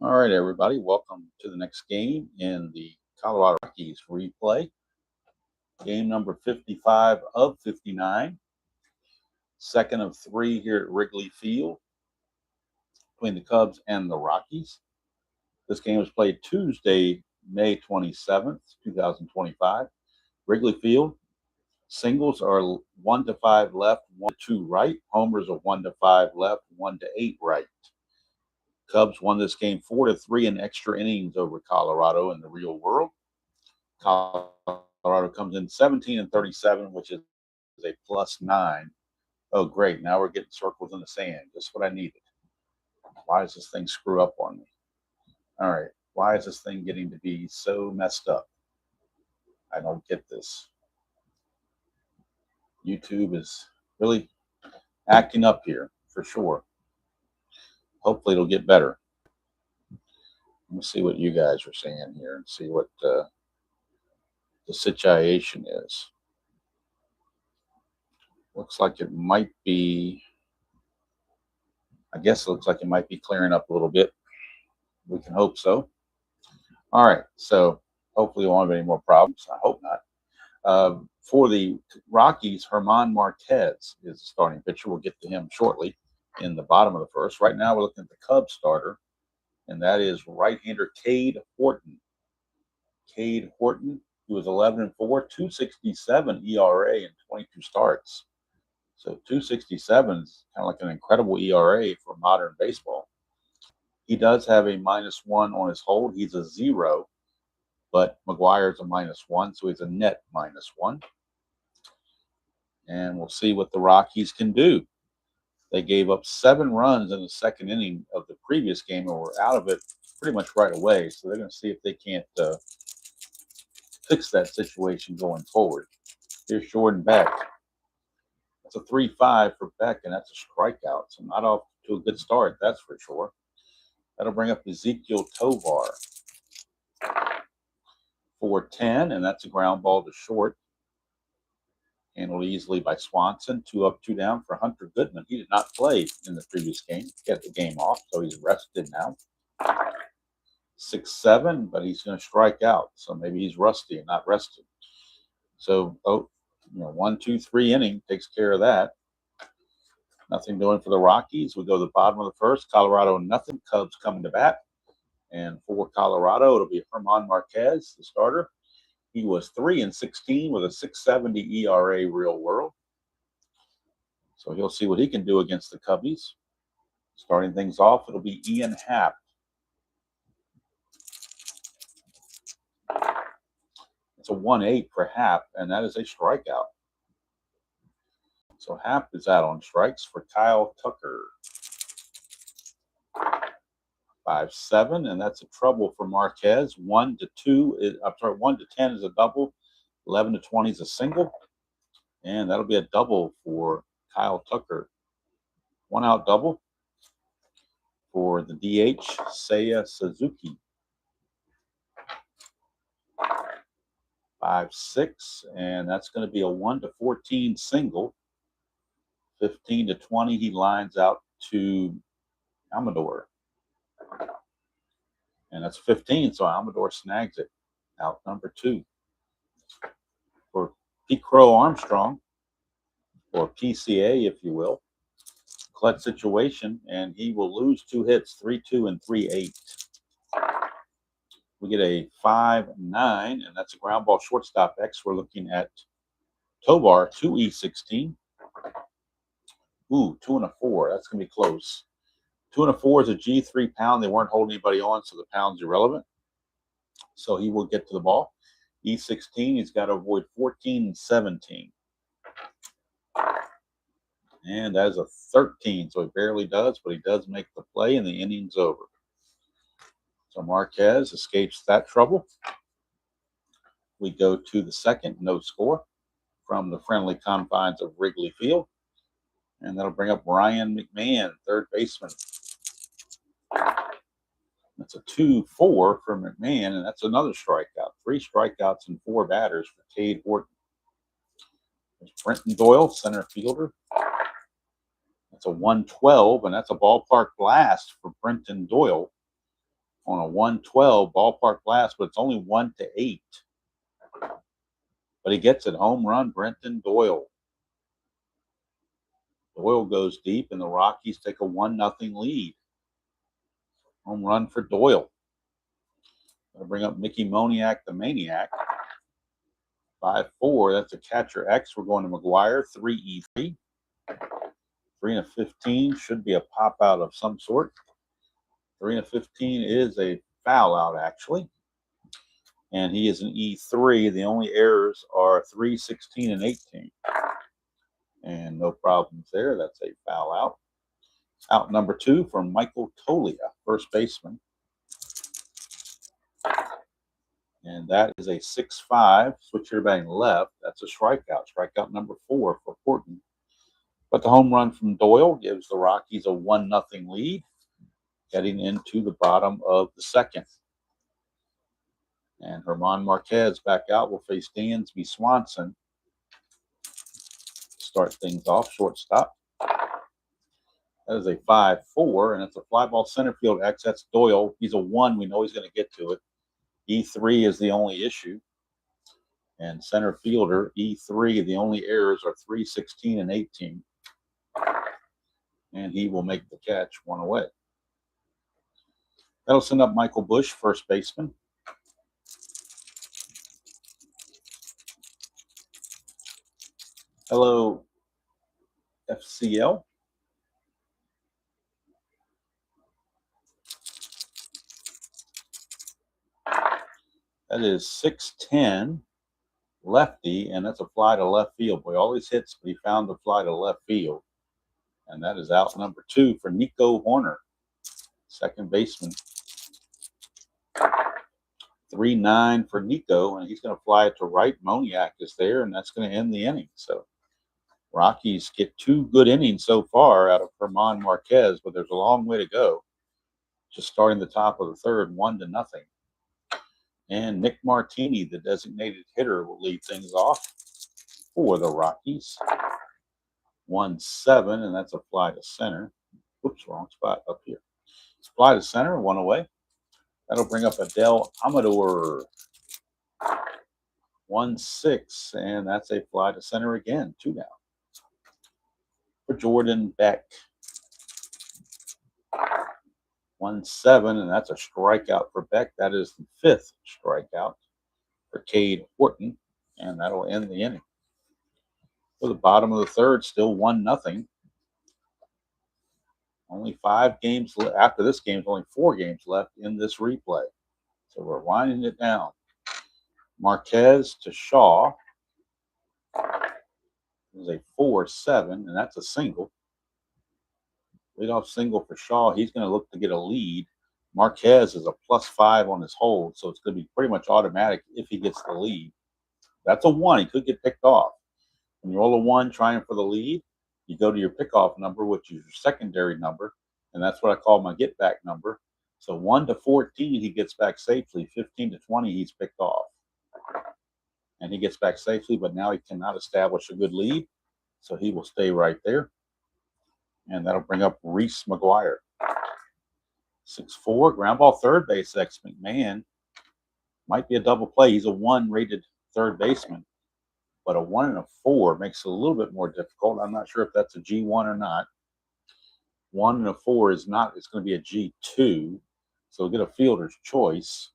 All right, everybody, welcome to the next game in the Colorado Rockies replay. Game number 55 of 59, second of three here at Wrigley Field between the Cubs and the Rockies. This game was played Tuesday, May 27th, 2025. Wrigley Field. Singles are 1 to 5 left, 1 to 2 right. Homers are 1 to 5 left, 1 to 8 right. Cubs won this game 4 to 3 in extra innings over Colorado in the real world. Colorado comes in 17 and 37, which is a +9. Oh, great. Now we're getting circles in the sand. Just what I needed. Why does this thing screw up on me? All right. Why is this thing getting to be so messed up? I don't get this. YouTube is really acting up here for sure. Hopefully it'll get better. Let me see what you guys are saying here and see what the situation is. Looks like it might be, I guess it looks like it might be clearing up a little bit. We can hope so. All right, so hopefully we won't have any more problems. I hope not. For the Rockies, German Marquez is the starting pitcher. We'll get to him shortly in the bottom of the first. Right now we're looking at the Cubs starter, and that is right-hander Cade Horton. Cade Horton, he was 11 and 4, 2.67 ERA in 22 starts. So 2.67 is kind of like an incredible ERA for modern baseball. He does have a -1 on his hold. He's a 0, but McGuire's a -1, so he's a net -1. And we'll see what the Rockies can do. They gave up 7 runs in the second inning of the previous game and were out of it pretty much right away. So they're going to see if they can't fix that situation going forward. Here's Jordan Beck. That's a 3-5 for Beck, and that's a strikeout. So not off to a good start, that's for sure. That'll bring up Ezekiel Tovar. 4-10, and that's a ground ball to short. Handled easily by Swanson. 2 up, 2 down for Hunter Goodman. He did not play in the previous game. Get the game off, so he's rested now. 6-7, but he's going to strike out. So maybe he's rusty and not rested. So, 1, 2, 3 inning takes care of that. Nothing doing for the Rockies. We go to the bottom of the first. Colorado, nothing. Cubs coming to bat. And for Colorado, it'll be German Marquez, the starter. He was 3 and 16 with a 6.70 ERA real world. So he'll see what he can do against the Cubbies. Starting things off, it'll be Ian Happ. It's a 1-8 for Happ, and that is a strikeout. So Happ is out on strikes for Kyle Tucker. 5-7, and that's a trouble for Marquez. 1 to 10 is a double. 11 to 20 is a single, and that'll be a double for Kyle Tucker. 1-out double for the DH Seiya Suzuki. 5-6, and that's going to be a 1 to 14 single. 15 to 20, he lines out to Amador. And that's 15, so Amador snags it. Out number 2. For Pete Crow Armstrong, or PCA, if you will. Clutch situation, and he will lose 2 hits, 3-2 and 3-8. We get a 5-9, and that's a ground ball shortstop X. We're looking at Tovar, 2E16. Ooh, 2 and a 4. That's going to be close. 2 and a 4 is a G3 pound. They weren't holding anybody on, so the pound's irrelevant. So he will get to the ball. E16, he's got to avoid 14 and 17. And that is a 13, so he barely does, but he does make the play, and the inning's over. So Marquez escapes that trouble. We go to the second, no score from the friendly confines of Wrigley Field. And that'll bring up Ryan McMahon, third baseman. That's a 2-4 for McMahon, and that's another strikeout. 3 strikeouts and 4 batters for Cade Horton. There's Brenton Doyle, center fielder. That's a 112, and that's a ballpark blast for Brenton Doyle. on a 112 ballpark blast, but it's only 1-8. But he gets it. Home run, Brenton Doyle. Doyle goes deep, and the Rockies take a 1-0 lead. Home run for Doyle. Going to bring up Mickey Moniak, the Maniac. 5-4. That's a catcher X. We're going to McGuire. 3-3. 3-15 should be a pop out of some sort. 3-15 is a foul out, actually. And he is an E3. The only errors are 3, 16, and 18. And no problems there. That's a foul out. Out number 2 from Michael Tolia, first baseman. And that is a 6-5. Switch hitter batting left. That's a strikeout. Strikeout number 4 for Horton. But the home run from Doyle gives the Rockies a 1-0 lead, heading into the bottom of the second. And German Marquez back out will face Dansby Swanson. Start things off, shortstop. That is a 5-4, and it's a fly ball center field X. That's Doyle. He's a 1. We know he's going to get to it. E3 is the only issue. And center fielder, E3, the only errors are 3, 16, and 18. And he will make the catch, 1 away. That'll send up Michael Bush, first baseman. Hello, FCL. That is 6'10", lefty, and that's a fly to left field. Boy, all his hits, but he found the fly to left field. And that is out number 2 for Nico Horner, second baseman. 3-9 for Nico, and he's going to fly it to right. Moniak is there, and that's going to end the inning. So Rockies get 2 good innings so far out of German Marquez, but there's a long way to go. Just starting the top of the third, 1-0. And Nick Martini, the designated hitter, will lead things off for the Rockies. 1-7, and that's a fly to center. Oops, wrong spot up here. Fly to center, 1 away. That'll bring up Adele Amador. 1-6, and that's a fly to center again. 2 down. For Jordan Beck. 1-7, and that's a strikeout for Beck. That is the 5th strikeout for Cade Horton, and that'll end the inning. For the bottom of the third, still 1-0. Only 5 games after this game. Only 4 games left in this replay. So we're winding it down. Marquez to Shaw. It was a 4-7, and that's a single. Leadoff single for Shaw. He's going to look to get a lead. Marquez is a +5 on his hold, so it's going to be pretty much automatic if he gets the lead. That's a 1. He could get picked off. When you roll a 1 trying for the lead, you go to your pickoff number, which is your secondary number, and that's what I call my get back number. So 1 to 14, he gets back safely. 15 to 20, he's picked off. And he gets back safely, but now he cannot establish a good lead, so he will stay right there. And that'll bring up Reese McGuire. 6'4", ground ball third base X McMahon. Might be a double play. He's a 1 rated third baseman. But a 1 and a 4 makes it a little bit more difficult. I'm not sure if that's a G1 or not. 1 and a 4 is not. It's going to be a G2. So we'll get a fielder's choice.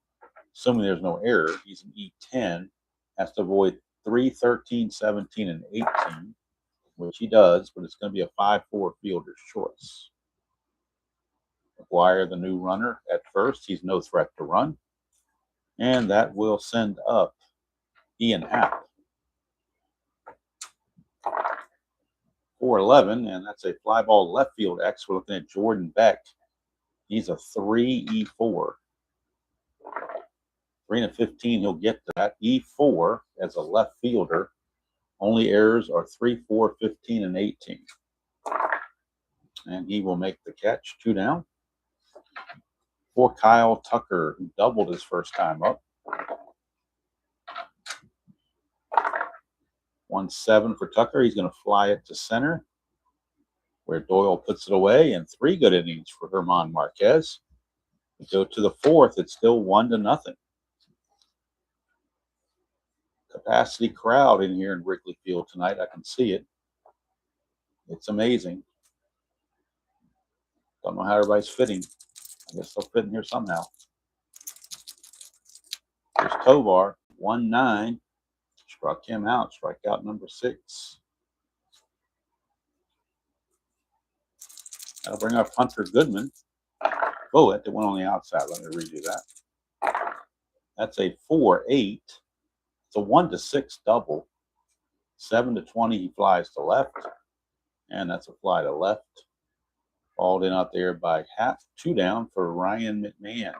Assuming there's no error. He's an E10. Has to avoid 3, 13, 17, and 18. Which he does, but it's going to be a 5-4 fielder's choice. McGuire, the new runner at first. He's no threat to run. And that will send up Ian Happ. 4-11, and that's a fly ball left field X. We're looking at Jordan Beck. He's a 3-E-4. 3-15, he'll get to that. E4 as a left fielder. Only errors are 3, 4, 15, and 18. And he will make the catch. 2 down. For Kyle Tucker, who doubled his first time up. 1-7 for Tucker. He's going to fly it to center, where Doyle puts it away. And 3 good innings for German Marquez. We go to the fourth. It's still 1-0. Capacity crowd in here in Wrigley Field tonight. I can see it. It's amazing. Don't know how everybody's fitting. I guess they'll fit in here somehow. There's Tovar, 1-9. Struck him out. Strikeout number 6. That'll bring up Hunter Goodman. Oh, that went on the outside. Let me redo that. That's a 4-8. It's a 1-6 double. 7-20, he flies to left. And that's a fly to left. Balled in out there by half. 2 down for Ryan McMahon.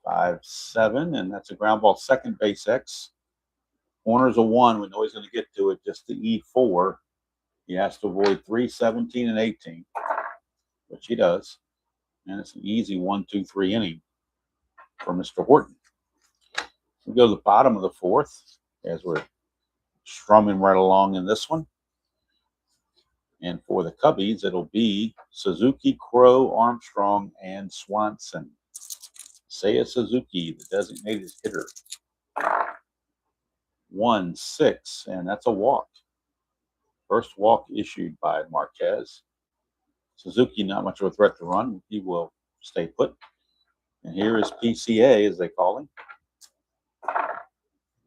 5-7, and that's a ground ball. Second base X. Corner's a 1. We know he's going to get to it. Just the E4. He has to avoid 3, 17, and 18, which he does. And it's an easy 1-2-3 inning for Mr. Horton. We go to the bottom of the fourth as we're strumming right along in this one. And for the Cubbies, it'll be Suzuki, Crow, Armstrong, and Swanson. Seiya Suzuki, the designated hitter. 1-6, and that's a walk. First walk issued by Marquez. Suzuki, not much of a threat to run. He will stay put. And here is PCA, as they call him.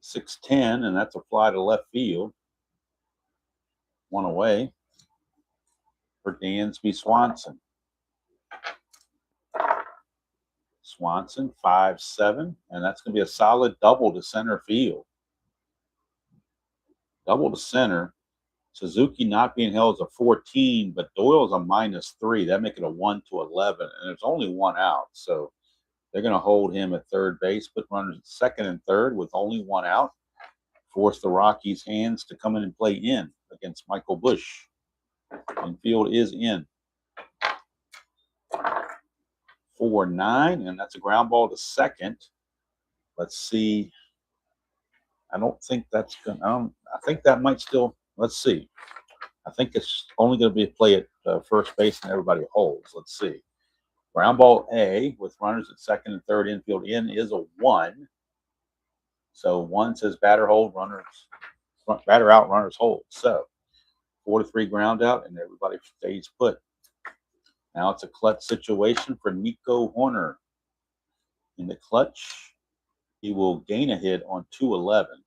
6-10, and that's a fly to left field. 1 away for Dansby Swanson. Swanson, 5-7, and that's going to be a solid double to center field. Double to center. Suzuki not being held as a 14, but Doyle's a -3. That make it a 1-11, and there's only 1 out. So they're going to hold him at third base, put runners at second and third with only 1 out. Force the Rockies' hands to come in and play in against Michael Busch. Infield is in. 4-9, and that's a ground ball to second. Let's see. I don't think that's going to, I think that might still, let's see. I think it's only going to be a play at first base and everybody holds. Let's see. Ground ball A with runners at second and third, infield in is a 1. So 1 says batter hold, batter out, runners hold. So 4-3 ground out, and everybody stays put. Now it's a clutch situation for Nico Horner. In the clutch, he will gain a hit on 2-11.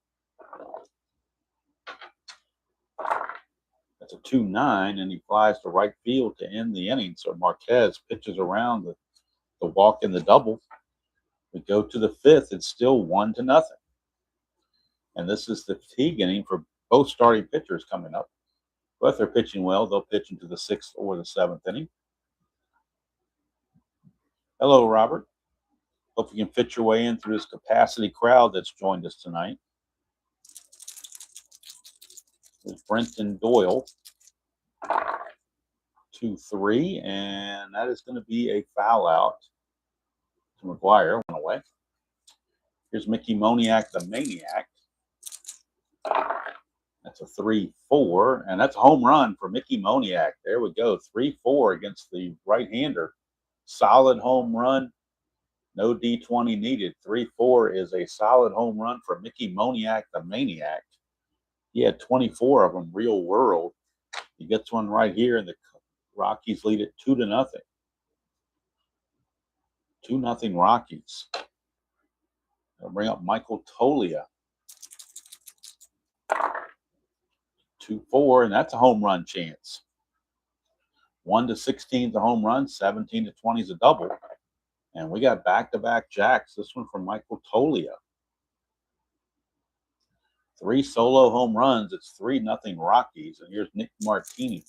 That's a 2-9, and he flies to right field to end the inning. So Marquez pitches around the walk and the double. We go to the fifth. It's still 1-0. And this is the fatigue inning for both starting pitchers coming up. But if they're pitching well, they'll pitch into the 6th or the 7th inning. Hello, Robert. Hope you can fit your way in through this capacity crowd that's joined us tonight. There's Brenton Doyle. 2-3, and that is going to be a foul out to McGuire. 1 away. Here's Mickey Moniak, the Maniac. That's a 3-4, and that's a home run for Mickey Moniak. There we go, 3-4 against the right-hander. Solid home run. No D20 needed. 3-4 is a solid home run for Mickey Moniak, the Maniac. He had 24 of them real world. He gets one right here, and the Rockies lead it 2-0. 2-0 Rockies. They'll bring up Michael Tolia. 2-4, and that's a home run chance. 1-16 is a home run, 17-20 is a double. And we got back-to-back jacks. This one from Michael Tolia. 3 solo home runs. It's 3-0 Rockies. And here's Nick Martini.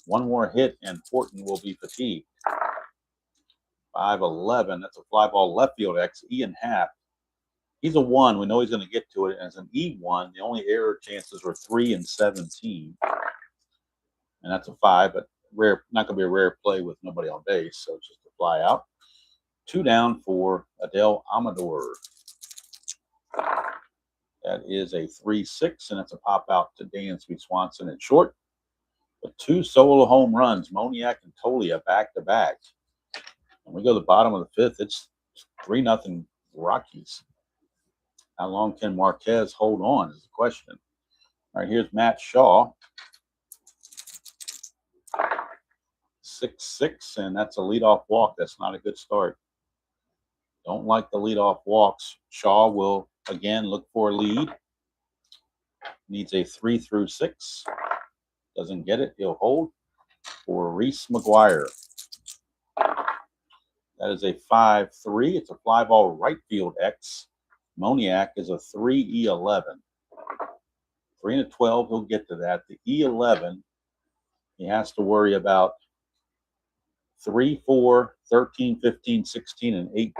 1 more hit, and Horton will be fatigued. 5-11. That's a fly ball left field X. Ian Happ. He's a 1. We know he's going to get to it. And as an E1, the only error chances were 3 and 17. And that's a 5, but rare, not going to be a rare play with nobody on base. So it's just a fly out. 2 down for Adel Amador. That is a 3-6, and it's a pop out to Dansby Swanson at short. But 2 solo home runs, Moniak and Tolia back to back. When we go to the bottom of the 5th, it's 3-0 Rockies. How long can Marquez hold on is the question. All right, here's Matt Shaw. 6-6, and that's a leadoff walk. That's not a good start. Don't like the leadoff walks. Shaw will again look for a lead. Needs a 3 through 6. Doesn't get it. He'll hold for Reese McGuire. That is a 5-3. It's a fly ball right field X. Moniak is a 3E11. 3-12. He'll get to that. The E11, he has to worry about 3, 4, 13, 15, 16, and 18.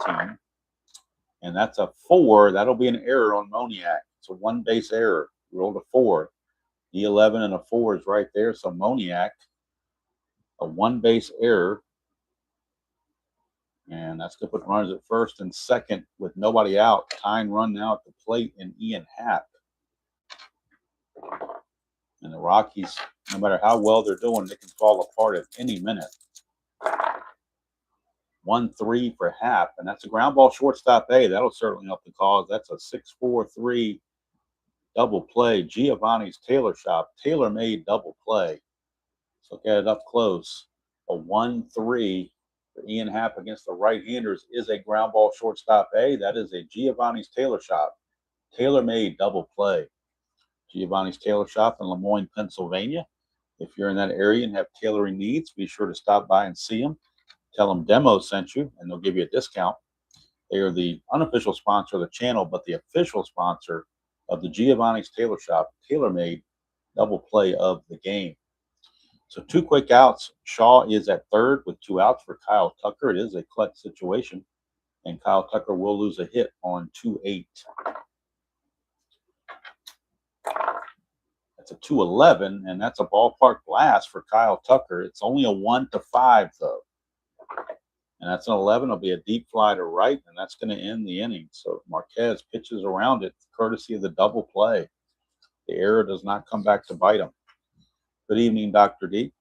And that's a 4. That'll be an error on Moniak. It's a 1-base error. Rolled a 4. E11 and a 4 is right there. So Moniak, a 1-base error. And that's going to put runners at first and second with nobody out. Tying run now at the plate in Ian Happ. And the Rockies, no matter how well they're doing, they can fall apart at any minute. 1-3 for Happ, and that's a ground ball shortstop A. That'll certainly help the cause. That's a 6-4-3 double play. Giovanni's Tailor Shop, tailor-made double play. Let's look at it up close. A 1-3 for Ian Happ against the right-handers is a ground ball shortstop A. That is a Giovanni's Tailor Shop, tailor-made double play. Giovanni's Tailor Shop in Lemoyne, Pennsylvania. If you're in that area and have tailoring needs, be sure to stop by and see them. Tell them Demo sent you, and they'll give you a discount. They are the unofficial sponsor of the channel, but the official sponsor of the Giovanni's Tailor Shop, tailor-made double play of the game. So 2 quick outs. Shaw is at third with 2 outs for Kyle Tucker. It is a clutch situation, and Kyle Tucker will lose a hit on 2-8. That's a 2-11, and that's a ballpark blast for Kyle Tucker. It's only a 1-5, though. And that's an 11. It'll be a deep fly to right, and that's going to end the inning. So Marquez pitches around it, courtesy of the double play. The error does not come back to bite him. Good evening, Dr. D.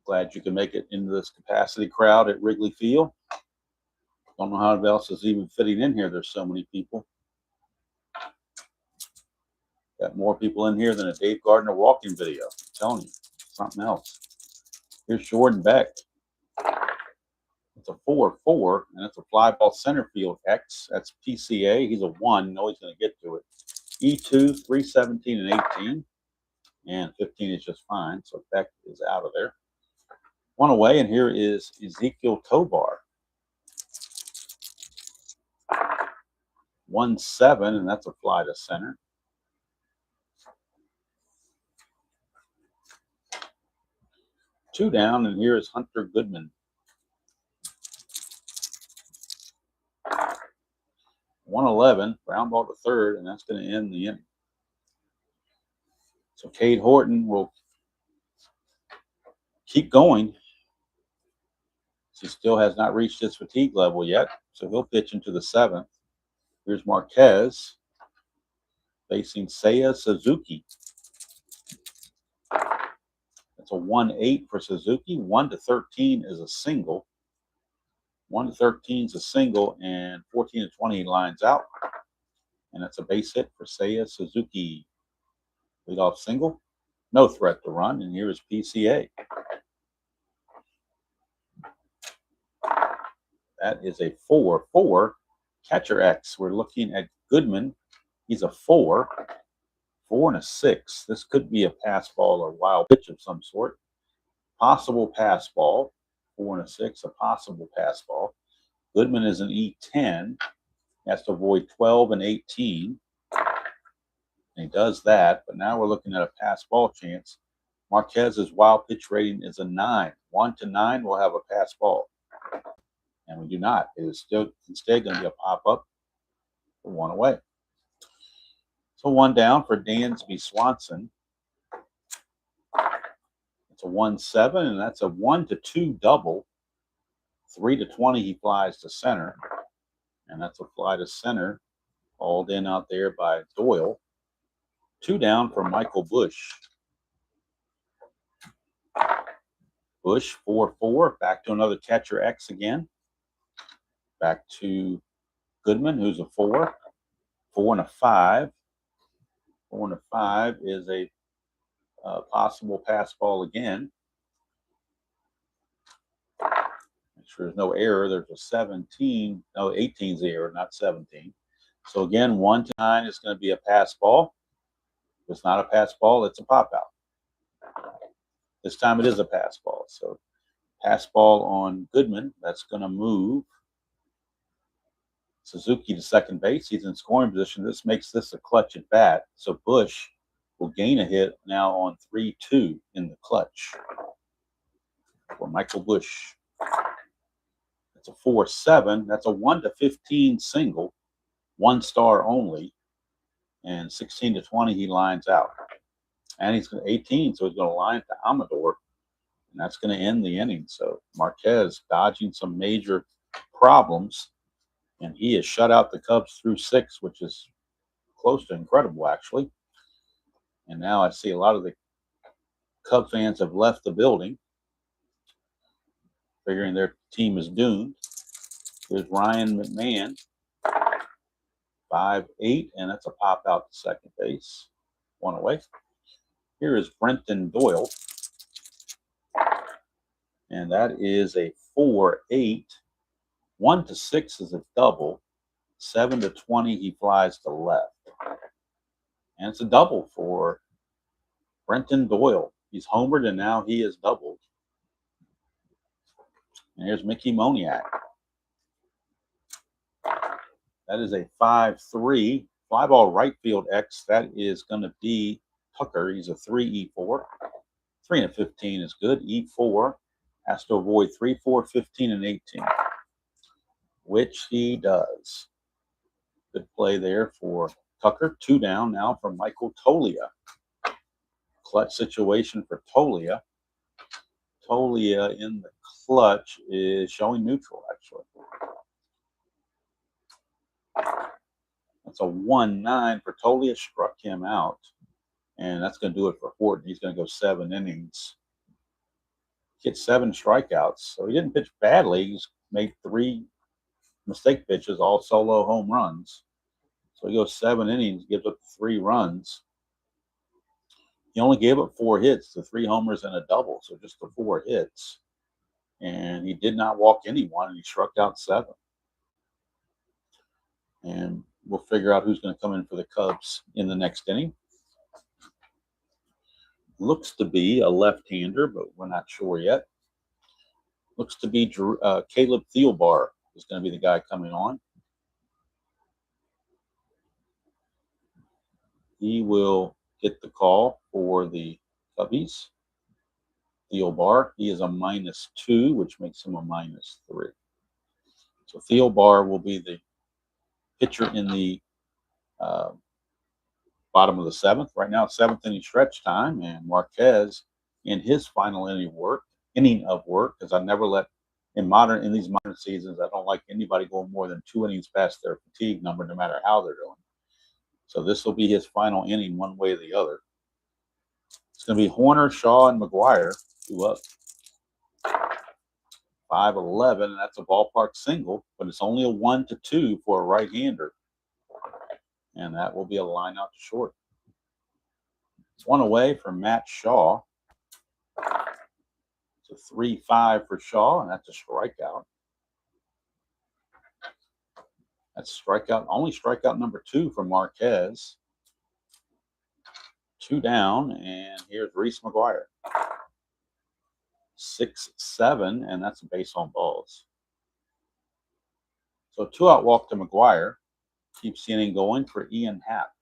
Glad you can make it into this capacity crowd at Wrigley Field. Don't know how else is even fitting in here. There's so many people. Got more people in here than a Dave Gardner walking video. I'm telling you, something else. Here's Jordan Beck. It's a 4-4, and it's a fly ball center field X. That's PCA. He's a 1. No, he's going to get to it. E2, 317 and 18. And 15 is just fine. So Beck is out of there. 1 away, and here is Ezekiel Tovar. 1-7, and that's a fly to center. Two down, and here is Hunter Goodman. 1-11, ground ball to third, and that's going to end the inning. So Cade Horton will keep going. He still has not reached his fatigue level yet, so he'll pitch into the 7th. Here's Marquez facing Seiya Suzuki. That's a 1-8 for Suzuki. 1-13 is a single. 1-13 is a single, and 14-20 he lines out. And that's a base hit for Seiya Suzuki. Leadoff single. No threat to run, and here is PCA. That is a 4-4 catcher X. We're looking at Goodman. He's a 4. 4 and a 6. This could be a pass ball or wild pitch of some sort. Possible pass ball. 4 and a 6, a possible pass ball. Goodman is an E10. He has to avoid 12 and 18. And he does that, but now we're looking at a pass ball chance. Marquez's wild pitch rating is a 9. 1-9 will have a pass ball. And we do not. It is still instead going to be a pop-up for 1 away. So 1 down for Dansby Swanson. It's a 1-7, and that's a 1-2 double. 3-20, he flies to center. And that's a fly to center. Hauled in out there by Doyle. 2 down for Michael Bush. Bush, 4-4. Back to another catcher X again. Back to Goodman, who's a 4. 4 and a 5. 4 and a 5 is a possible pass ball again. Make sure there's no error. There's a 17. No, 18's the error, not 17. So again, 1 to 9 is going to be a pass ball. If it's not a pass ball, it's a pop out. This time it is a pass ball. So pass ball on Goodman. That's going to move Suzuki to second base. He's in scoring position. This makes this a clutch at bat. So Bush will gain a hit now on 3-2 in the clutch for Michael Bush. That's a 4-7. That's a 1 to 15 single, 1 star only, and 16 to 20 he lines out. And he's going to 18, so he's going to line to Amador, and that's going to end the inning. So Marquez dodging some major problems, and he has shut out the Cubs through 6, which is close to incredible, actually. And now I see a lot of the Cub fans have left the building, figuring their team is doomed. Here's Ryan McMahon, 5-8, and that's a pop out to second base. 1 away. Here is Brenton Doyle, and that is a 4-8. 1 to 6 is a double. 7 to 20, he flies to left. And it's a double for Brenton Doyle. He's homered, and now he is doubled. And here's Mickey Moniak. That is a 5-3. Fly ball right field X. That is going to be Tucker. He's a 3-E4. 3 and 15 is good. E4 has to avoid 3, 4, 15, and 18, which he does. Good play there for Tucker. 2 down now from Michael Toglia. Clutch situation for Toglia. Toglia in the clutch is showing neutral, actually. That's a 1-9 for Toglia. Struck him out. And that's going to do it for Horton. He's going to go 7 innings. Hit 7 strikeouts. So he didn't pitch badly. He's made 3 mistake pitches, all solo home runs. So he goes 7 innings, gives up 3 runs. He only gave up 4 hits, the 3 homers and a double, so just the 4 hits. And he did not walk anyone, and he struck out 7. And we'll figure out who's going to come in for the Cubs in the next inning. Looks to be a left-hander, but we're not sure yet. Looks to be Caleb Thielbar is going to be the guy coming on. He will get the call for the Cubbies. Thielbar, he is a -2, which makes him a -3. So Thielbar will be the pitcher in the bottom of the 7th. Right now, it's 7th inning stretch time, and Marquez in his final inning of work, because I never let in these modern seasons, I don't like anybody going more than 2 innings past their fatigue number, no matter how they're doing. So this will be his final inning, one way or the other. It's going to be Horner, Shaw, and McGuire, 2 up. 5-11, and that's a ballpark single, but it's only a 1 to 2 for a right-hander. And that will be a line out to short. It's 1 away from Matt Shaw. It's a 3-5 for Shaw, and that's a strikeout. That's only strikeout number 2 for Marquez. 2 down, and here's Reese McGuire. 6-7, and that's a base on balls. So 2-out walk to McGuire. Keeps the inning going for Ian Happ.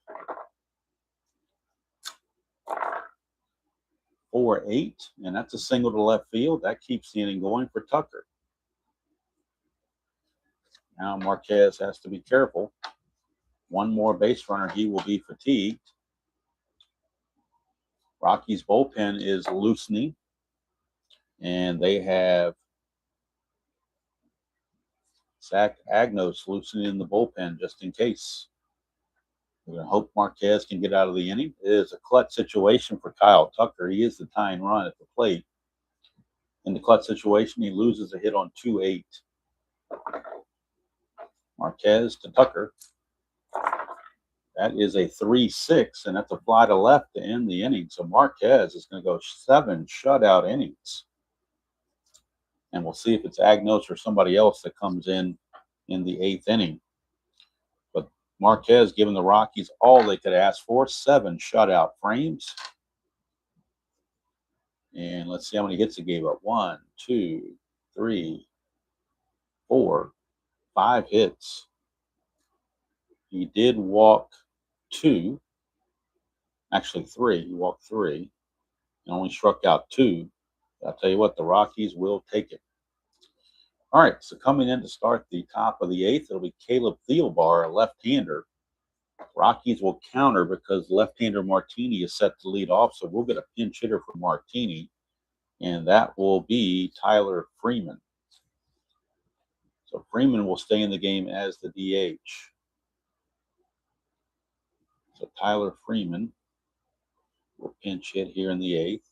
4-8, and that's a single to left field. That keeps the inning going for Tucker. Now Marquez has to be careful. 1 more base runner, he will be fatigued. Rockies' bullpen is loosening, and they have Zach Agnos loosening in the bullpen just in case. We're going to hope Marquez can get out of the inning. It is a clutch situation for Kyle Tucker. He is the tying run at the plate. In the clutch situation, he loses a hit on 2-8. Marquez to Tucker. That is a 3-6, and that's a fly to left to end the inning. So Marquez is going to go 7 shutout innings. And we'll see if it's Agnos or somebody else that comes in the 8th inning. But Marquez giving the Rockies all they could ask for, 7 shutout frames. And let's see how many hits he gave up. 1, 2, 3, 4, 5 hits. He did walk 2, actually 3. He walked 3 and only struck out 2. I'll tell you what, the Rockies will take it. All right, so coming in to start the top of the 8th, it'll be Caleb Thielbar, a left-hander. Rockies will counter because left-hander Martini is set to lead off, so we'll get a pinch hitter for Martini, and that will be Tyler Freeman. So Freeman will stay in the game as the DH. So Tyler Freeman will pinch hit here in the 8th.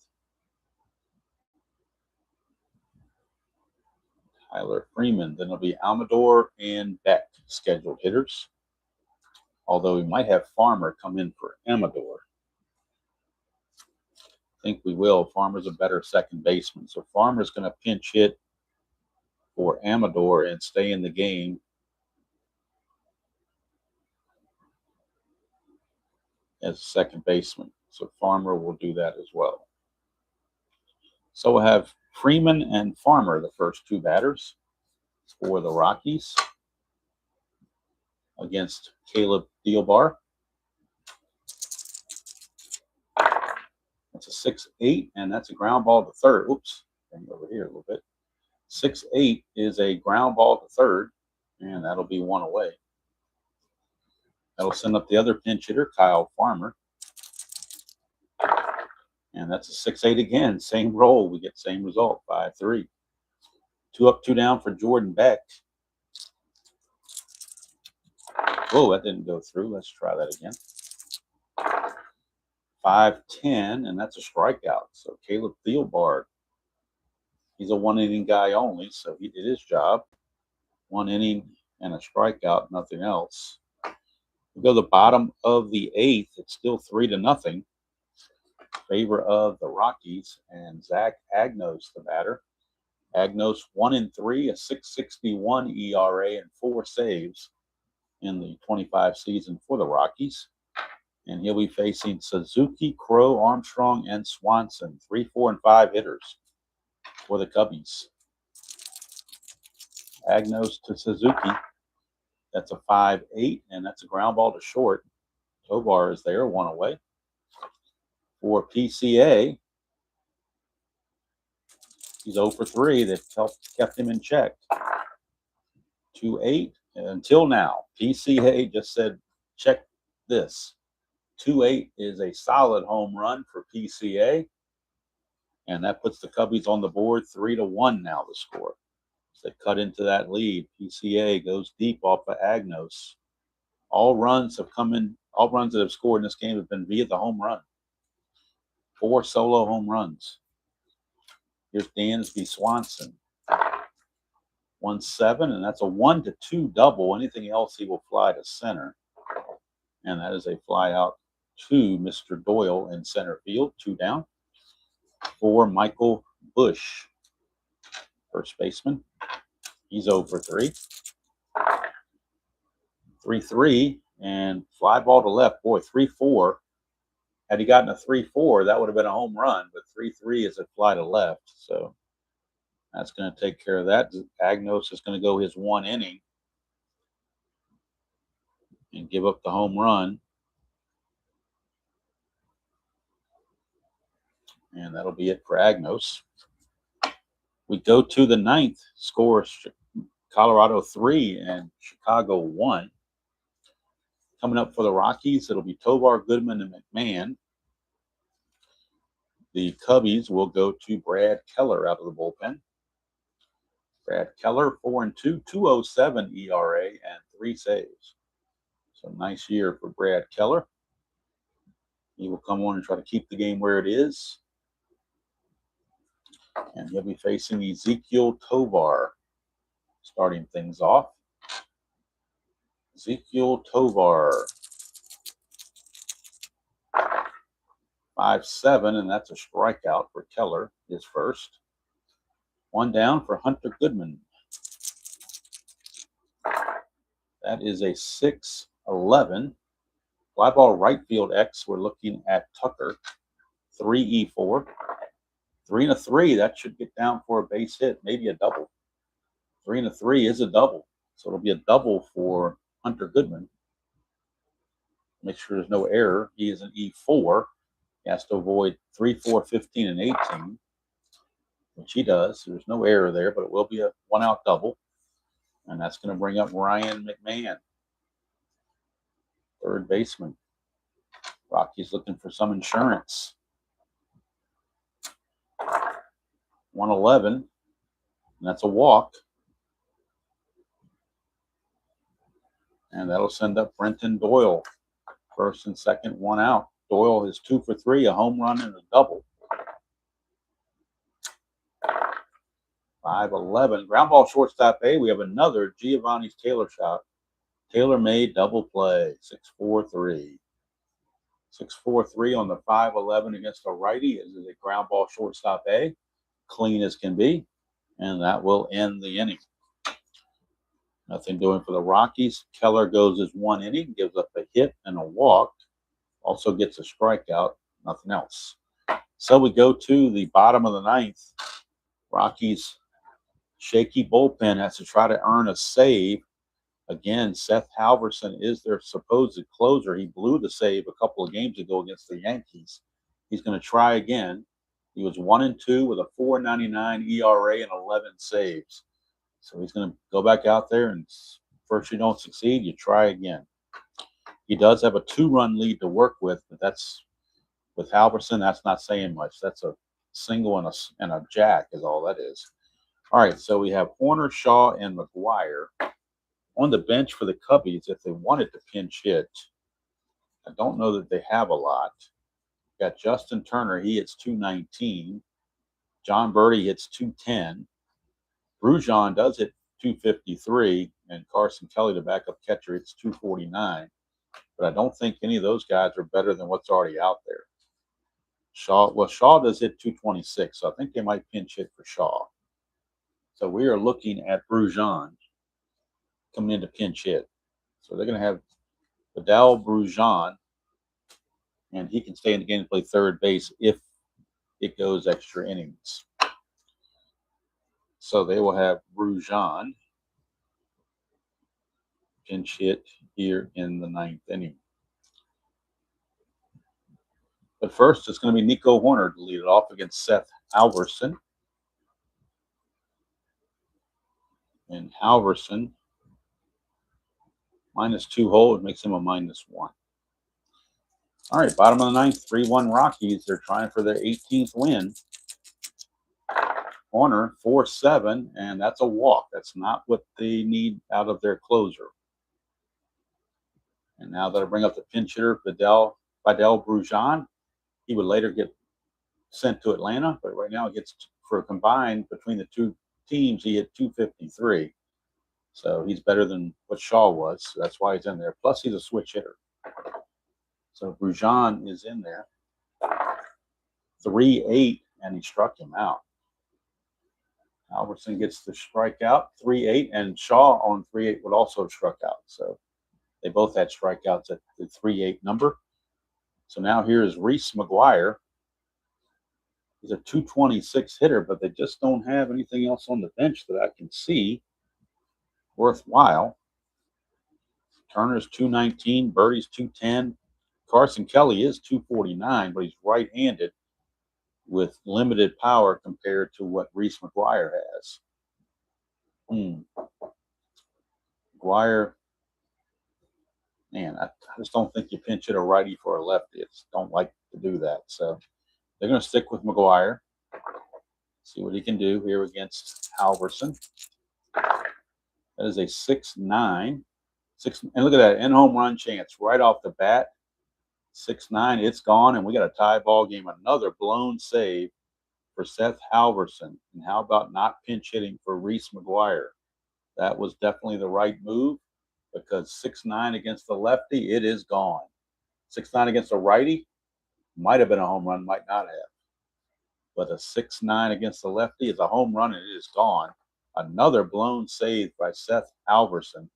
Tyler Freeman. Then it'll be Amador and Beck, scheduled hitters. Although we might have Farmer come in for Amador. I think we will. Farmer's a better second baseman. So Farmer's going to pinch hit for Amador and stay in the game as second baseman. So Farmer will do that as well. So we'll have Freeman and Farmer, the first 2 batters for the Rockies against Caleb Thielbar. That's a 6-8, and that's a ground ball to third. Oops, hang over here a little bit. 6-8 is a ground ball to third, and that'll be 1 away. That'll send up the other pinch hitter, Kyle Farmer. And that's a 6-8 again. Same roll. We get same result, 5-3. 2 up, 2 down for Jordan Beck. Whoa, that didn't go through. Let's try that again. 5-10, and that's a strikeout. So Caleb Thielbar, he's a 1-inning guy only, so he did his job. 1 inning and a strikeout, nothing else. We go to the bottom of the 8th. It's still 3-0 in favor of the Rockies, and Zach Agnos, the batter. Agnos 1-3, a 6.61 ERA, and 4 saves in the 25 season for the Rockies. And he'll be facing Suzuki, Crow, Armstrong, and Swanson, 3, 4, and 5 hitters for the Cubbies. Agnos to Suzuki. That's a 5-8, and that's a ground ball to short. Tovar is there, 1 away. For PCA, he's 0 for 3. They've kept him in check. 2-8, and until now, PCA just said, check this. 2-8 is a solid home run for PCA, and that puts the Cubbies on the board 3-1 now, the score. They cut into that lead. PCA goes deep off of Agnos. All runs that have scored in this game have been via the home run. 4 solo home runs. Here's Dansby Swanson. 1-7, and that's a 1-2 double. Anything else, he will fly to center. And that is a fly out to Mr. Doyle in center field. 2 down for Michael Bush, first baseman. He's 0 for 3. 3-3, and fly ball to left. Boy, 3-4. Had he gotten a 3-4, that would have been a home run, but 3-3 is a fly to left. So that's going to take care of that. Agnos is going to go his 1 inning and give up the home run. And that'll be it for Agnos. We go to the 9th. Score Colorado 3 and Chicago 1. Coming up for the Rockies, it'll be Tovar, Goodman, and McMahon. The Cubbies will go to Brad Keller out of the bullpen. Brad Keller, 4-2, 2.07 ERA, and 3 saves. So nice year for Brad Keller. He will come on and try to keep the game where it is. And he'll be facing Ezekiel Tovar, starting things off. Ezekiel Tovar, 5'7", and that's a strikeout for Keller, his first. One down for Hunter Goodman. That is a 6'11". Fly ball right field X. We're looking at Tucker, 3E4. 3 and a 3. That should get down for a base hit, maybe a double. 3 and a 3 is a double, so it'll be a double for Hunter Goodman. Make sure there's no error. He is an E4. He has to avoid 3, 4, 15, and 18, which he does. There's no error there, but it will be a one-out double, and that's going to bring up Ryan McMahon, third baseman. Rockies looking for some insurance. 111, and that's a walk. And that'll send up Brenton Doyle. First and second, one out. Doyle is 2 for 3, a home run and a double. 5-11. Ground ball shortstop A. We have another Giovanni's Taylor shot. Taylor made double play. 6-4-3. 6-4-3 on the 5-11 against a righty. This is a ground ball shortstop A. Clean as can be. And that will end the inning. Nothing doing for the Rockies. Keller goes as 1 inning, gives up a hit and a walk. Also gets a strikeout. Nothing else. So we go to the bottom of the ninth. Rockies shaky bullpen has to try to earn a save. Again, Seth Halverson is their supposed closer. He blew the save a couple of games ago against the Yankees. He's going to try again. He was 1-2 with a 4.99 ERA and 11 saves. So he's going to go back out there, and first you don't succeed, you try again. He does have a 2-run lead to work with, but that's with Halverson, that's not saying much. That's a single and a jack is all that is. All right, so we have Horner, Shaw, and McGuire on the bench for the Cubbies if they wanted to pinch hit. I don't know that they have a lot. Got Justin Turner, he hits 219. John Birdie hits 210. Brujon does hit 253, and Carson Kelly, the backup catcher, hits 249. But I don't think any of those guys are better than what's already out there. Shaw does hit 226, so I think they might pinch hit for Shaw. So we are looking at Brujon coming in to pinch hit. So they're going to have Vidal Brujon, and he can stay in the game and play third base if it goes extra innings. So they will have Brujon pinch hit here in the 9th inning. But first, it's going to be Nico Horner to lead it off against Seth Halverson. And Halverson, -2 hold, makes him a -1. All right, bottom of the 9th, 3-1 Rockies. They're trying for their 18th win. Horner, 4-7, and that's a walk. That's not what they need out of their closer. And now that'll bring up the pinch hitter, Vidal Brujon. He would later get sent to Atlanta, but right now it gets for a combined between the two teams, he hit 253. So he's better than what Shaw was. So that's why he's in there. Plus, he's a switch hitter. So Brujon is in there. 3-8, and he struck him out. Halverson gets the strikeout, 3-8, and Shaw on 3-8 would also have struck out. So they both had strikeouts at the 3-8 number. So now here's Reese McGuire. He's a 226 hitter, but they just don't have anything else on the bench that I can see worthwhile. Turner's 219, Birdie's 210. Carson Kelly is 249, but he's right-handed with limited power compared to what Reese McGuire has. McGuire, man, I just don't think you pinch hit a righty for a lefty. I just don't like to do that. So they're going to stick with McGuire. See what he can do here against Halverson. That is a 6-9. And look at that, in home run chance right off the bat. 6-9, it's gone, and we got a tie ball game. Another blown save for Seth Halverson. And how about not pinch hitting for Reese McGuire? That was definitely the right move, because 6-9 against the lefty, it is gone. 6-9 against a righty, might have been a home run, might not have. But a 6-9 against the lefty is a home run, and it is gone. Another blown save by Seth Halverson.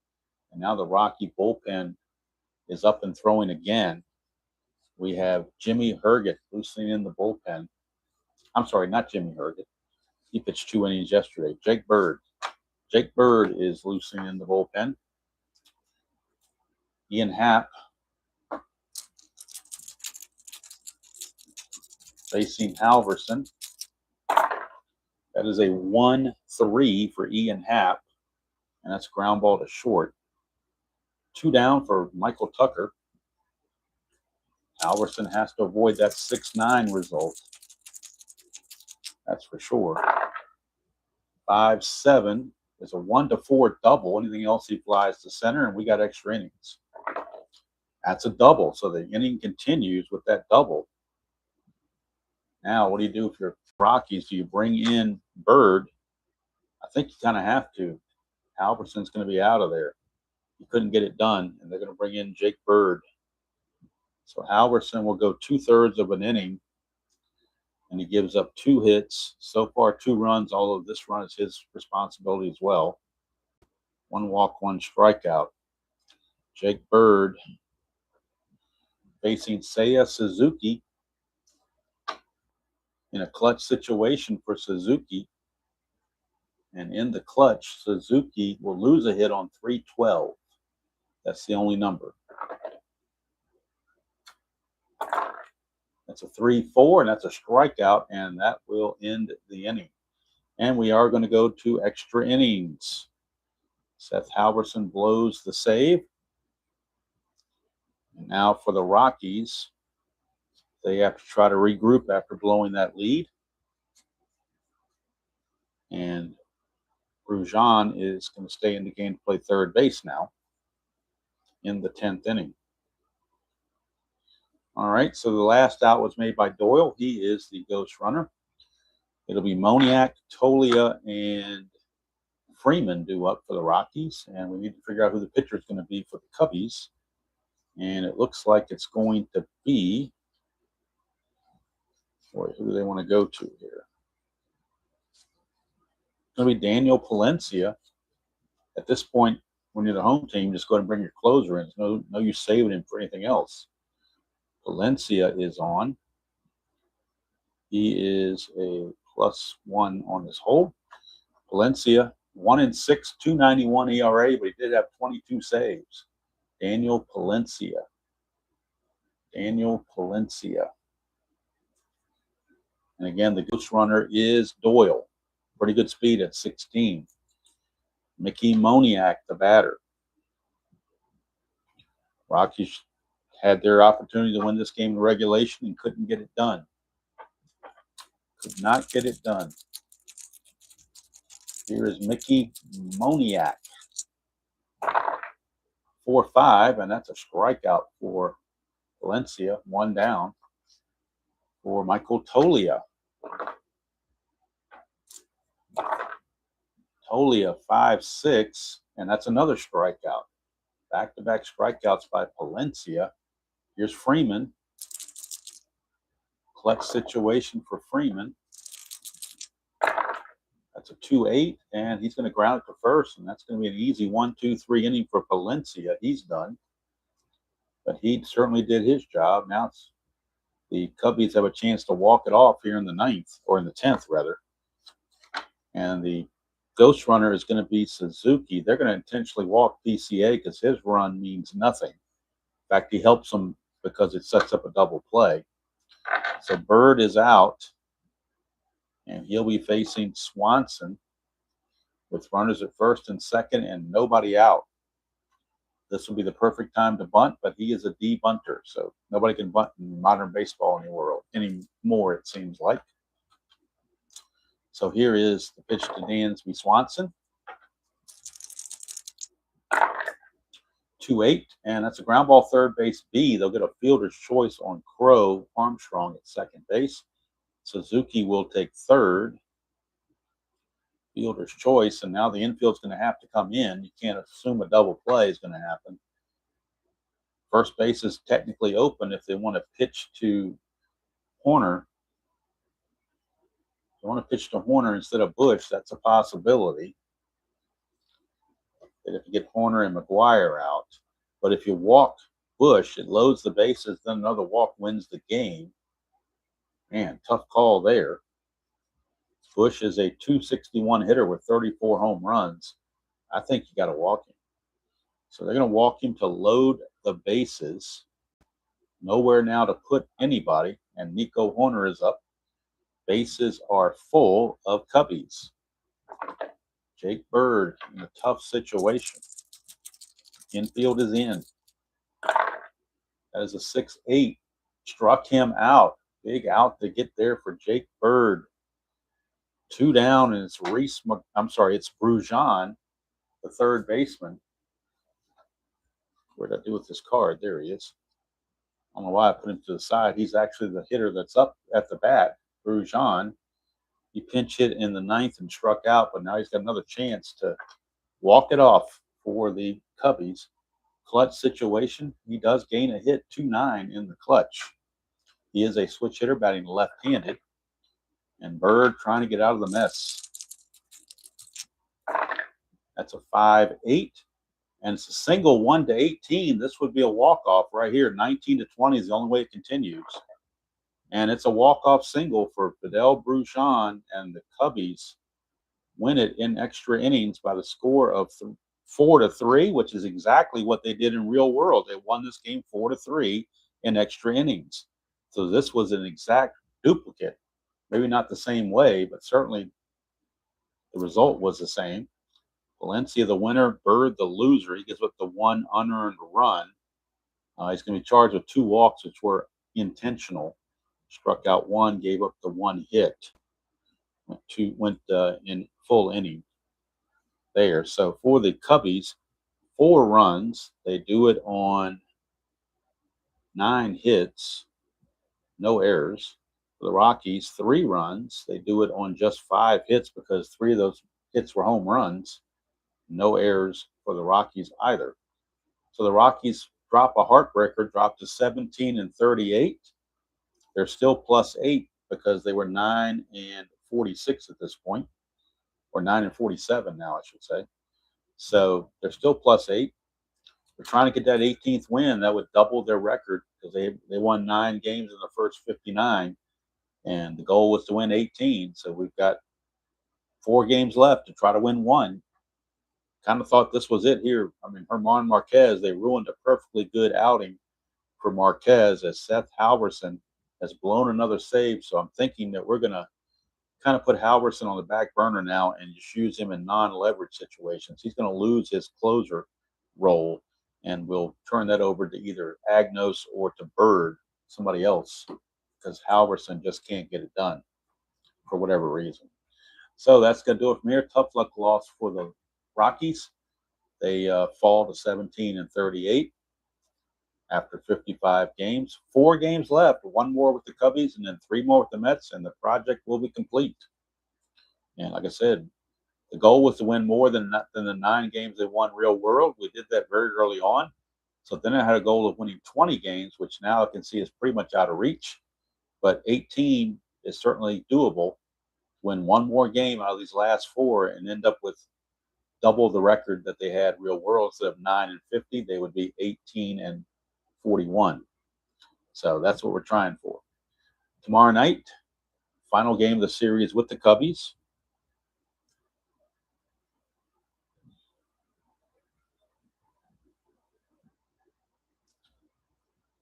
And now the Rocky bullpen is up and throwing again. We have Jimmy Herget loosening in the bullpen. I'm sorry, not Jimmy Herget. He pitched 2 innings yesterday. Jake Bird. Jake Bird is loosening in the bullpen. Ian Happ facing Halverson. That is a 1-3 for Ian Happ, and that's ground ball to short. 2 down for Michael Tucker. Halverson has to avoid that 6-9 result. That's for sure. 5-7 is a 1-4 double. Anything else, he flies to center, and we got extra innings. That's a double, so the inning continues with that double. Now, what do you do if you're Rockies? Do you bring in Bird? I think you kind of have to. Halverson's going to be out of there. He couldn't get it done, and they're going to bring in Jake Bird. So Halverson will go 2/3 of an inning, and he gives up 2 hits. So far, 2 runs, although this run is his responsibility as well. 1 walk, 1 strikeout. Jake Bird facing Seiya Suzuki in a clutch situation for Suzuki. And in the clutch, Suzuki will lose a hit on 3-12. That's the only number. That's a 3-4, and that's a strikeout, and that will end the inning. And we are going to go to extra innings. Seth Halverson blows the save. And now for the Rockies, they have to try to regroup after blowing that lead. And Grujan is going to stay in the game to play third base now in the 10th inning. All right, so the last out was made by Doyle. He is the ghost runner. It'll be Moniak, Tolia, and Freeman due up for the Rockies. And we need to figure out who the pitcher is going to be for the Cubbies. And it looks like it's going to be, boy, who do they want to go to here? It's going to be Daniel Palencia. At this point, when you're the home team, just go ahead and bring your closer in. There's no use saving him for anything else. Palencia is on. He is a +1 on his hold. Palencia, 1-6, 291 ERA, but he did have 22 saves. Daniel Palencia. Daniel Palencia. And again, the ghost runner is Doyle. Pretty good speed at 16. Mickey Moniak, the batter. Rockies had their opportunity to win this game in regulation and couldn't get it done. Could not get it done. Here is Mickey Moniak. 4-5, and that's a strikeout for Valencia. 1 down for Michael Tolia. Tolia, 5-6, and that's another strikeout. Back-to-back strikeouts by Palencia. Here's Freeman. Clutch situation for Freeman. That's a 2-8, and he's going to ground it to first, and that's going to be an easy 1-2-3 inning for Palencia. He's done. But he certainly did his job. Now the Cubbies have a chance to walk it off here in the 9th, or in the 10th, rather. And the ghost runner is going to be Suzuki. They're going to intentionally walk PCA because his run means nothing. In fact, he helps them because it sets up a double play. So Bird is out, and he'll be facing Swanson with runners at first and second and nobody out. This will be the perfect time to bunt, but he is a D-bunter, so nobody can bunt in modern baseball anymore, it seems like. So here is the pitch to Dansby Swanson. 2-8, and that's a ground ball third base B. They'll get a fielder's choice on Crow Armstrong at second base. Suzuki will take third. Fielder's choice, and now the infield's going to have to come in. You can't assume a double play is going to happen. First base is technically open if they want to pitch to Horner. If they want to pitch to Horner instead of Bush, that's a possibility. That if you get Horner and McGuire out. But if you walk Bush, it loads the bases, then another walk wins the game. Man, tough call there. Bush is a 261 hitter with 34 home runs. I think you got to walk him. So they're going to walk him to load the bases. Nowhere now to put anybody, and Nico Horner is up. Bases are full of Cubbies. Jake Bird in a tough situation. Infield is in. That is a 6-8. Struck him out. Big out to get there for Jake Bird. 2 down, and it's it's Brujan, the third baseman. What did I do with this card? There he is. I don't know why I put him to the side. He's actually the hitter that's up at the bat. Brujan. He pinch hit in the 9th and struck out, but now he's got another chance to walk it off for the Cubbies. Clutch situation. He does gain a hit, 2-9 in the clutch. He is a switch hitter, batting left-handed. And Bird trying to get out of the mess. That's a 5-8. And it's a single 1-18. This would be a walk-off right here. 19-20 is the only way it continues. And it's a walk-off single for Fidel Brujan, and the Cubbies win it in extra innings by the score of 4-3, which is exactly what they did in real world. They won this game 4-3 in extra innings. So this was an exact duplicate. Maybe not the same way, but certainly the result was the same. Valencia the winner, Bird the loser. He gets with the 1 unearned run. He's going to be charged with 2 walks, which were intentional. Struck out 1, gave up the 1 hit. Went in full inning there. So for the Cubbies, 4 runs. They do it on 9 hits, no errors. For the Rockies, 3 runs. They do it on just 5 hits because 3 of those hits were home runs. No errors for the Rockies either. So the Rockies drop a heartbreaker, drop to 17-38. They're still +8 because they were 9-46 at this point, or 9-47 now, I should say. So they're still +8. They're trying to get that 18th win. That would double their record because they won 9 games in the first 59. And the goal was to win 18. So we've got 4 games left to try to win 1. Kind of thought this was it here. I mean, German Marquez, they ruined a perfectly good outing for Marquez as Seth Halverson has blown another save. So I'm thinking that we're going to kind of put Halverson on the back burner now and just use him in non-leverage situations. He's going to lose his closer role, and we'll turn that over to either Agnos or to Bird, somebody else, because Halverson just can't get it done for whatever reason. So that's going to do it from here. Tough luck loss for the Rockies. They fall to 17-38 after 55 games. 4 games left, 1 more with the Cubbies and then 3 more with the Mets, and the project will be complete. And like I said, the goal was to win more than the 9 games they won real world. We did that very early on. So then I had a goal of winning 20 games, which now I can see is pretty much out of reach. But 18 is certainly doable. Win 1 more game out of these last 4 and end up with double the record that they had real world. Instead of 9-50, they would be 18-41. So that's what we're trying for. Tomorrow night, final game of the series with the Cubbies.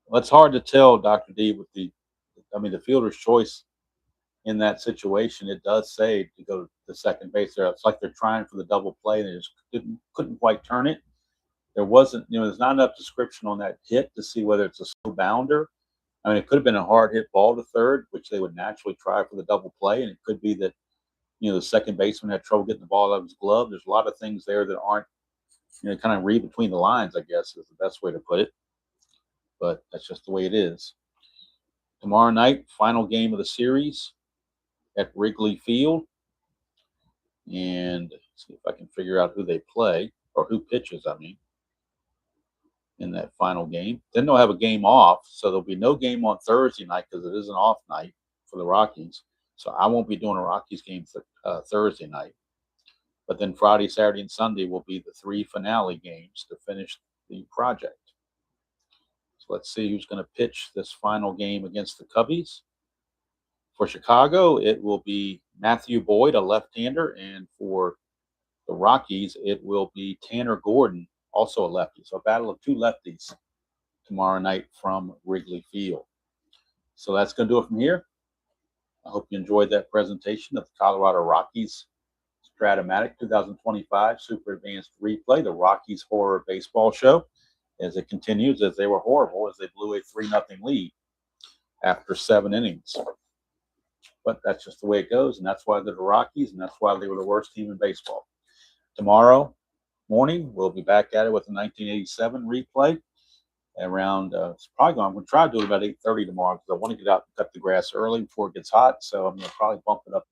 Well, it's hard to tell, Dr. D, with the fielder's choice in that situation. It does say to go to second base there. It's like they're trying for the double play and they just couldn't quite turn it. There wasn't, there's not enough description on that hit to see whether it's a slow bounder. I mean, it could have been a hard hit ball to third, which they would naturally try for the double play. And it could be that, the second baseman had trouble getting the ball out of his glove. There's a lot of things there that aren't kind of read between the lines, I guess, is the best way to put it. But that's just the way it is. Tomorrow night, final game of the series at Wrigley Field. And see if I can figure out who they play, or who pitches, I mean, in that final game. Then they'll have a game off, so there'll be no game on Thursday night because it is an off night for the Rockies. So I won't be doing a Rockies game Thursday night. But then Friday, Saturday, and Sunday will be the 3 finale games to finish the project. So let's see who's going to pitch this final game against the Cubbies. For Chicago, it will be Matthew Boyd, a left-hander, and for the Rockies, it will be Tanner Gordon, also a lefty. So a battle of 2 lefties tomorrow night from Wrigley Field. So that's going to do it from here. I hope you enjoyed that presentation of the Colorado Rockies Strat-O-Matic 2025 Super Advanced Replay, the Rockies Horror Baseball Show, as it continues, as they were horrible, as they blew a 3-0 lead after 7 innings. But that's just the way it goes, and that's why they're the Rockies, and that's why they were the worst team in baseball. Tomorrow morning, we'll be back at it with the 1987 replay. Around, it's probably I'm going to try to do it about 8:30 tomorrow because I want to get out and cut the grass early before it gets hot. So I'm going to probably bump it up